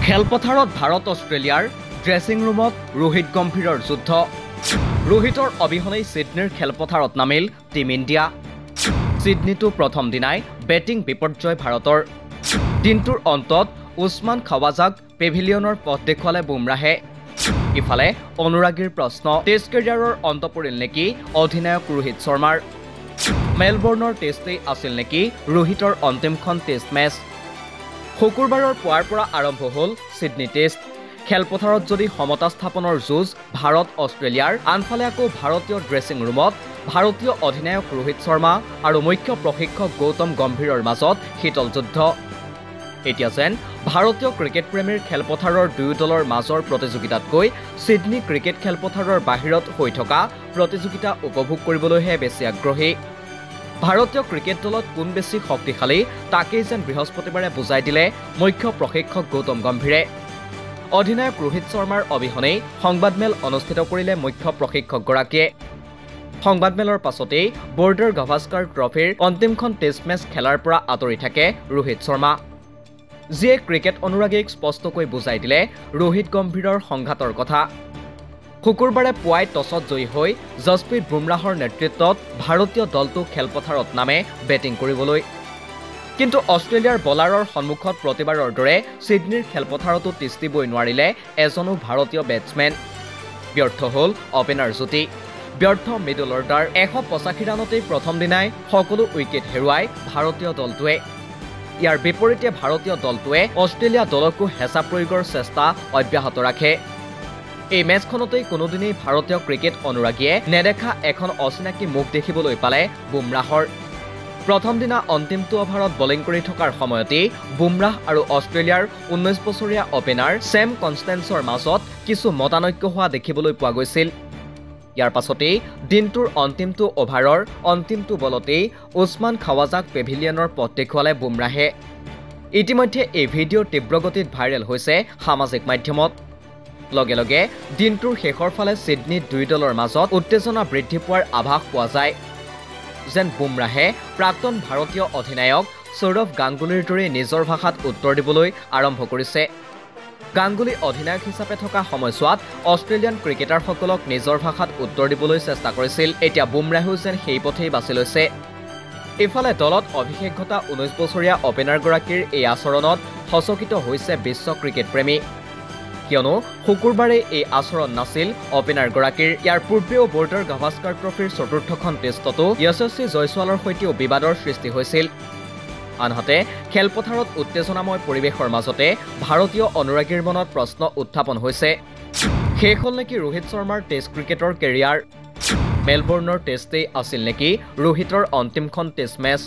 খেলপথাৰত ভাৰত অষ্ট্ৰেলিয়াৰ ড্ৰেছিং ৰুমত ৰোহিত গম্ভীৰৰ যুদ্ধ ৰোহিতৰ অবিহনে সিডনীৰ খেলপথাৰত নামিল টিম ইণ্ডিয়া সিডনীটো প্ৰথম দিনাই বেটিং বিপৰ্যয় ভাৰতৰ দিনটোৰ অন্তত উছমান খাৱাজাক পেভিলিয়নৰ পথ দেখুৱালে বুমৰাহে ইফালে অনুৰাগীৰ প্ৰশ্ন টেষ্ট কেৰিয়াৰৰ অন্ত পৰিল নেকি অধিনায়ক ৰোহিত শৰ্মাৰ মেলবৰ্ণৰ টেষ্টেই আছিল নেকি ৰোহিতৰ অন্তিমখন টেষ্ট মেচ শুকুৰবাৰৰ পুৱাৰ পৰা আৰম্ভ হ'ল সিডনী টেষ্ট খেলপথাৰত যদি সমতা স্থাপনৰ যুঁজ ভাৰত অষ্ট্ৰেলিয়াৰ আনফালে আকৌ ভাৰতীয় ড্ৰেছিং ৰুমত ভাৰতীয় অধিনায়ক ৰোহিত শৰ্মা আৰু মুখ্য প্ৰশিক্ষক গৌতম গম্ভীৰৰ মাজত শীতল যুদ্ধ এতিয়া যেন ভাৰতীয় ক্ৰিকেট প্ৰেমীৰ খেলপথাৰৰ দুয়ো দলৰ মাজৰ প্ৰতিযোগিতাতকৈ সিডনী ক্ৰিকেট খেলপথাৰৰ বাহিৰত হৈ থকা প্ৰতিযোগিতা উপভোগ কৰিবলৈহে বেছি আগ্ৰহী ভাৰতীয় ক্ৰিকেট দলত কোন বেছি শক্তিশালী তাকেই যেন বৃহস্পতিবাৰে বুজাই দিলে মুখ্য প্ৰশিক্ষক গৌতম গম্ভীৰে অধিনায়ক ৰোহিত শৰ্মাৰ অবিহনেই সংবাদমেল অনুষ্ঠিত কৰিলে মুখ্য প্ৰশিক্ষকগৰাকীয়ে সংবাদমেলৰ পাছতেই বৰ্ডাৰ গাভাস্কাৰ ট্ৰফিৰ অন্তিমখন টেষ্ট মেচ খেলাৰ পৰা আঁতৰি থাকে ৰোহিত শৰ্মা যিয়ে ক্ৰিকেট অনুৰাগীক স্পষ্টকৈ বুজাই দিলে ৰোহিত গম্ভীৰৰ সংঘাতৰ কথা শুকুৰবাৰে পুৱাই টছত জয়ী হৈ জসপ্ৰীত বুমৰাহৰ নেতৃত্বত ভাৰতীয় দলটো খেলপথাৰত নামে বেটিং কৰিবলৈ কিন্তু অষ্ট্ৰেলিয়াৰ বলাৰৰ সন্মুখত প্ৰতিবাৰৰ দৰে সিডনীৰ খেলপথাৰতো তিষ্টিবই নোৱাৰিলে এজনো ভাৰতীয় বেটছমেন ব্যৰ্থ হ'ল অপেনাৰ জুটি ব্যৰ্থ মিডল অৰ্ডাৰ 185 ৰানতেই প্ৰথম দিনাই সকলো উইকেট হেৰুৱাই ভাৰতীয় দলটোৱে ইয়াৰ বিপৰীতে ভাৰতীয় দলটোৱে অষ্ট্ৰেলিয়া দলকো হেঁচা প্ৰয়োগৰ চেষ্টা অব্যাহত ৰাখে এই মেচখনতেই কোনোদিনেই ভাৰতীয় ক্ৰিকেট অনুৰাগীয়ে নেদেখা এখন অচিনাকি মুখ দেখিবলৈ পালে বুমৰাহৰ প্ৰথম দিনা অন্তিমটো অভাৰত বলিং কৰি থকাৰ সময়তেই বুমৰাহ আৰু অষ্ট্ৰেলিয়াৰ 19 বছৰীয়া অপেনাৰ ছেম কনষ্টেন্সৰ মাজত কিছু মতানৈক্য হোৱা দেখিবলৈ পোৱা গৈছিল ইয়াৰ পাছতেই দিনটোৰ অন্তিমটো অভাৰৰ অন্তিমটো বলতেই উছমান খাৱাজাক পেভিলিয়নৰ পথ দেখুৱালে বুমৰাহে ইতিমধ্যে এই ভিডিঅ' তীব্ৰগতিত ভাইৰেল হৈছে সামাজিক মাধ্যমত লগে লগে দিনটোৰ শেষৰ ফালে সিডনীত দুই দলৰ মাজত উত্তেজনা বৃদ্ধি পোৱাৰ আভাস পোৱা যায় যেন বুমৰাহে প্ৰাক্তন ভাৰতীয় অধিনায়ক সৌৰভ গাংগুলীৰ দৰে নিজৰ ভাষাত উত্তৰ দিবলৈ আৰম্ভ কৰিছে গাংগুলী অধিনায়ক হিচাপে থকা সময়ছোৱাত অষ্ট্ৰেলিয়ান ক্ৰিকেটাৰসকলক নিজৰ ভাষাত উত্তৰ দিবলৈ চেষ্টা কৰিছিল এতিয়া বুমৰাহেও যেন সেই পথেই বাছি লৈছে ইফালে দলত অভিষেক ঘটা 19 বছৰীয়া অপেনাৰগৰাকীৰ এই আচৰণত হচকিত হৈছে বিশ্ব ক্ৰিকেট প্ৰেমী কিয়নো শুকুৰবাৰে এই আচৰণ নাছিল অপেনাৰগৰাকীৰ ইয়াৰ পূৰ্বেও বৰ্ডাৰ গাভাস্কাৰ ট্ৰফিৰ চতুৰ্থখন টেষ্টতো যশস্বী জয়ছোৱালৰ সৈতেও বিবাদৰ সৃষ্টি হৈছিল আনহাতে খেলপথাৰত উত্তেজনাময় পৰিৱেশৰ মাজতে ভাৰতীয় অনুৰাগীৰ মনত প্ৰশ্ন উত্থাপন হৈছে শেষ হ'ল নেকি ৰোহিত শৰ্মাৰ টেষ্ট ক্ৰিকেটৰ কেৰিয়াৰ মেলবৰ্ণৰ টেষ্টেই আছিল নেকি ৰোহিতৰ অন্তিমখন টেষ্ট মেচ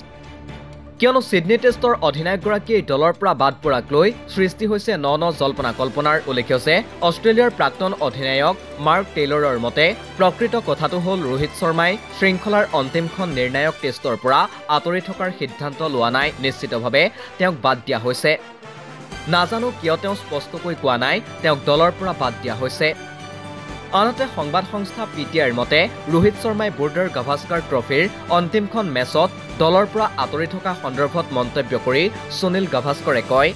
কিয়নো সিডনী টেষ্টৰ অধিনায়কগৰাকীয়ে দলৰ পৰা বাদ পৰাক লৈ সৃষ্টি হৈছে ন জল্পনা কল্পনাৰ উল্লেখ্য যে অষ্ট্ৰেলিয়াৰ প্ৰাক্তন অধিনায়ক মাৰ্ক টেইলৰৰ মতে প্ৰকৃত কথাটো হ'ল ৰোহিত শৰ্মাই শৃংখলাৰ অন্তিমখন নিৰ্ণায়ক টেষ্টৰ পৰা আঁতৰি থকাৰ সিদ্ধান্ত লোৱা নাই নিশ্চিতভাৱে তেওঁক বাদ দিয়া হৈছে নাজানো কিয় তেওঁ স্পষ্টকৈ কোৱা নাই তেওঁক দলৰ পৰা বাদ দিয়া হৈছে আনহাতে সংবাদ সংস্থা পিটিআইৰ মতে ৰোহিত শৰ্মাই বৰ্ডাৰ গাভাস্কাৰ ট্ৰফিৰ অন্তিমখন মেচত দলৰ পৰা আঁতৰি থকা সন্দৰ্ভত মন্তব্য কৰি সুনীল গাভাস্কৰে কয়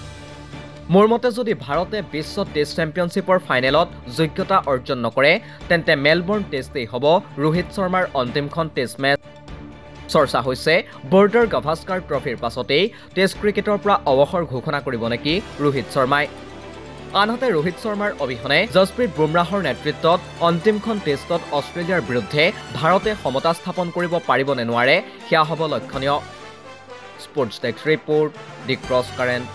মোৰ মতে যদি ভাৰতে বিশ্ব টেষ্ট চেম্পিয়নশ্বিপৰ ফাইনেলত যোগ্যতা অৰ্জন নকৰে তেন্তে মেলবৰ্ণ টেষ্টেই হ'ব ৰোহিত শৰ্মাৰ অন্তিমখন টেষ্ট মেচ চৰ্চা হৈছে বৰ্ডাৰ গাভাস্কাৰ ট্ৰফিৰ পাছতেই টেষ্ট ক্ৰিকেটৰ পৰা অৱসৰ ঘোষণা কৰিব নেকি ৰোহিত শৰ্মাই আনহাতে ৰোহিত শৰ্মাৰ অবিহনে জসপ্ৰীত বুমৰাহৰ নেতৃত্বত অন্তিমখন টেষ্টত অষ্ট্ৰেলিয়াৰ বিৰুদ্ধে ভাৰতে সমতা স্থাপন কৰিব পাৰিব নে নোৱাৰে সেয়া হ'ব লক্ষণীয় স্পৰ্টছ ডেস্ক ৰিপৰ্ট দি ক্ৰছ কাৰেণ্ট